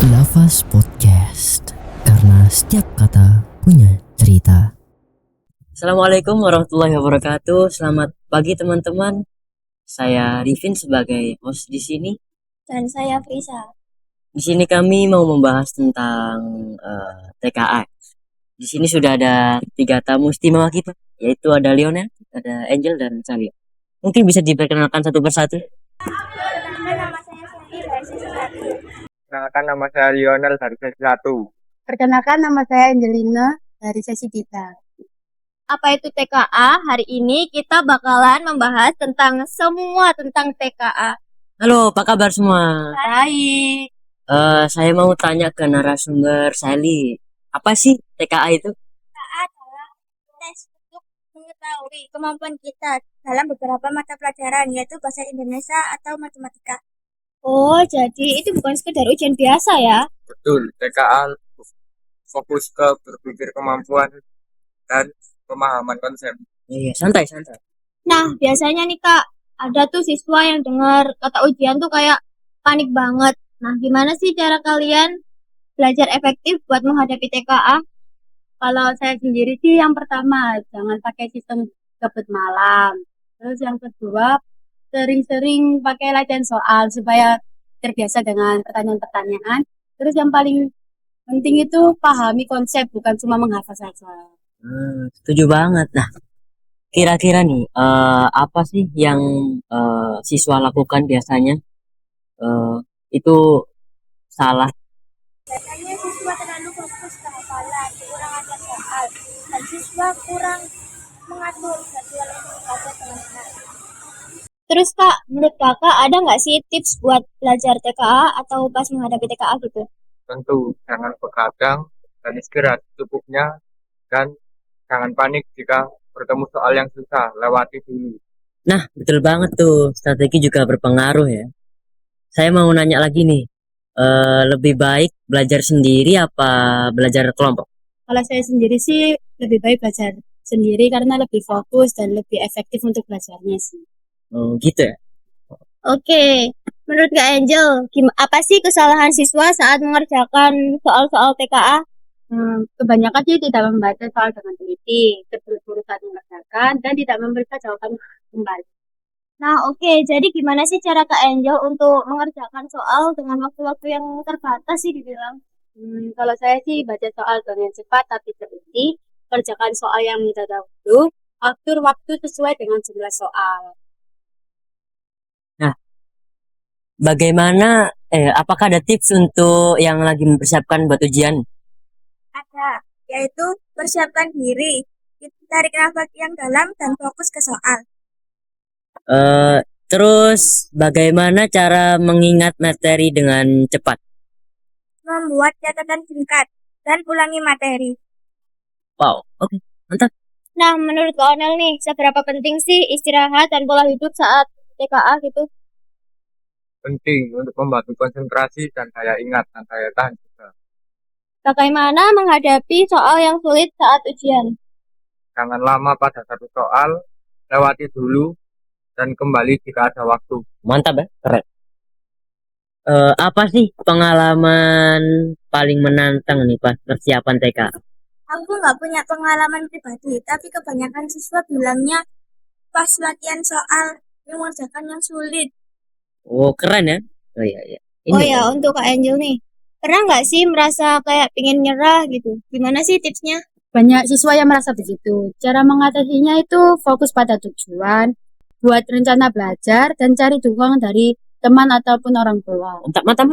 Lafaz Podcast, karena setiap kata punya cerita. Assalamualaikum warahmatullahi wabarakatuh. Selamat pagi teman-teman. Saya Rifin sebagai host di sini. Dan saya Frisa. Di sini kami mau membahas tentang TKA. Di sini sudah ada 3 tamu istimewa kita, yaitu ada Lionel, ada Angel, dan Sally. Mungkin bisa diperkenalkan satu persatu. Perkenalkan nama saya Lionel dari sesi 1. Perkenalkan nama saya Angelina dari sesi 3. Apa itu TKA? Hari ini kita bakalan membahas tentang semua tentang TKA. Halo, apa kabar semua? Baik. Saya mau tanya ke narasumber Sally. Apa sih TKA itu? TKA adalah tes untuk mengetahui kemampuan kita dalam beberapa mata pelajaran, yaitu bahasa Indonesia atau matematika. Oh, jadi itu bukan sekedar ujian biasa ya? Betul, TKA fokus ke berpikir kemampuan dan pemahaman konsep. Iya, santai. Nah, biasanya nih Kak, ada tuh siswa yang dengar kata ujian tuh kayak panik banget. Nah, gimana sih cara kalian belajar efektif buat menghadapi TKA? Kalau saya sendiri sih yang pertama, jangan pakai sistem kebut malam. Terus yang kedua, sering-sering pakai latihan soal supaya terbiasa dengan pertanyaan-pertanyaan. Terus yang paling penting itu pahami konsep, bukan cuma menghafal saja. Setuju banget. Nah, kira-kira nih, apa sih yang siswa lakukan biasanya? Itu salah. Biasanya siswa terlalu fokus ke hafalan, kurang ajar soal, dan siswa kurang mengatur jadwal untuk belajar dengan benar. Terus Kak, menurut Kakak ada nggak sih tips buat belajar TKA atau pas menghadapi TKA gitu? Tentu jangan begadang dan istirahat cukupnya, dan jangan panik jika bertemu soal yang susah, lewati dulu. Nah, betul banget tuh. Strategi juga berpengaruh ya. Saya mau nanya lagi nih. Lebih baik belajar sendiri apa belajar kelompok? Kalau saya sendiri sih lebih baik belajar sendiri karena lebih fokus dan lebih efektif untuk belajarnya sih. Oh, gitu ya. Oke, menurut Kak Angel, apa sih kesalahan siswa saat mengerjakan soal-soal TKA? Kebanyakan sih tidak membaca soal dengan teliti, terburu-buru saat mengerjakan, dan tidak memeriksa jawaban kembali. Nah, oke, jadi gimana sih cara Kak Angel untuk mengerjakan soal dengan waktu-waktu yang terbatas sih dibilang? Kalau saya sih baca soal dengan cepat tapi teliti, kerjakan soal yang mudah dahulu, atur waktu sesuai dengan jumlah soal. Nah, bagaimana, apakah ada tips untuk yang lagi mempersiapkan buat ujian? Ada, yaitu persiapkan diri, tarik nafas yang dalam dan fokus ke soal. Terus bagaimana cara mengingat materi dengan cepat? Membuat catatan singkat dan ulangi materi. Wow, oke, mantap. Nah, menurut Kak Onel nih, seberapa penting sih istirahat dan pola hidup saat TKA gitu? Penting untuk membantu konsentrasi dan daya ingat dan daya tahan juga. Bagaimana menghadapi soal yang sulit saat ujian? Jangan lama pada satu soal, lewati dulu dan kembali jika ada waktu. Mantap ya, keren. Apa sih pengalaman paling menantang nih pas persiapan TK? Aku nggak punya pengalaman pribadi, tapi kebanyakan siswa bilangnya pas latihan soal mengerjakan yang sulit. Oh, keren ya. Oh iya. Oh ya, untuk Kak Angel nih, pernah nggak sih merasa kayak pingin nyerah gitu? Gimana sih tipsnya? Banyak siswa yang merasa begitu. Cara mengatasinya itu fokus pada tujuan, buat rencana belajar, dan cari dukungan dari teman ataupun orang tua. Mantap.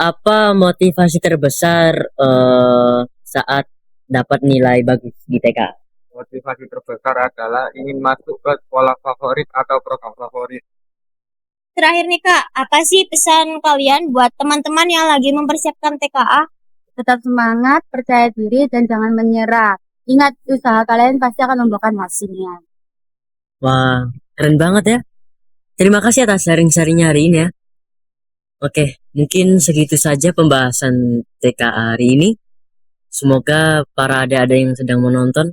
Apa motivasi terbesar saat dapat nilai bagus di TK? Motivasi terbesar adalah ingin masuk ke sekolah favorit atau program favorit. Terakhir nih Kak, apa sih pesan kalian buat teman-teman yang lagi mempersiapkan TKA? Tetap semangat, percaya diri, dan jangan menyerah. Ingat, usaha kalian pasti akan membuahkan hasilnya. Wah, keren banget ya. Terima kasih atas sharing-sharingnya hari ini ya. Oke, mungkin segitu saja pembahasan TKA hari ini. Semoga para adik-adik yang sedang menonton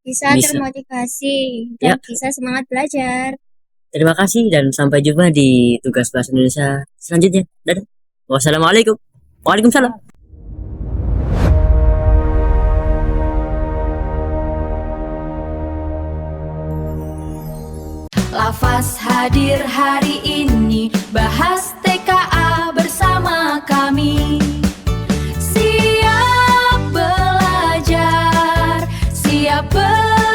Bisa bisa termotivasi dan bisa semangat belajar. Terima kasih dan sampai jumpa di tugas bahasa Indonesia selanjutnya. Dadah. Wassalamualaikum. Waalaikumsalam. Lafaz hadir hari ini, bahas TKA bersama kami. Siap belajar, siap bersaing.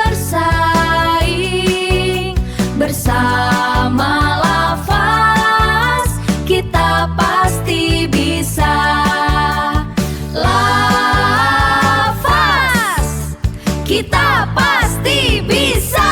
Bersama lafaz, kita pasti bisa. Lafaz, kita pasti bisa.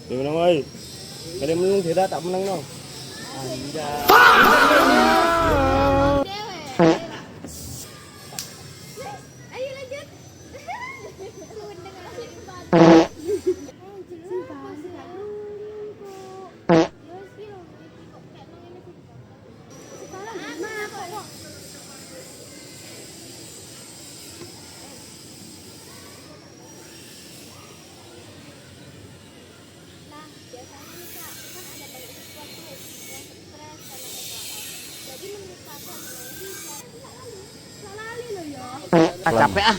Dia menang oi. Kalian menang tidak tak menang no. Ayo lanjut. Nah, biasanya nih Kak, kan ada banyak siswa tuh yang stres karena TKA. Jadi menurut Kakak gimana sih lali loh ya. Capek ah.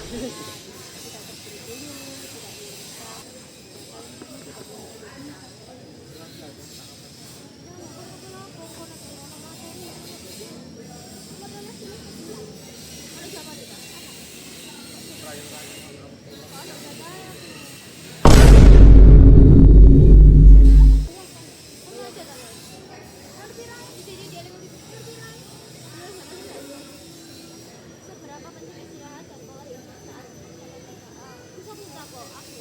Seberapa penting istirahat dan pola hidup saat TKA? Bisa minta kok.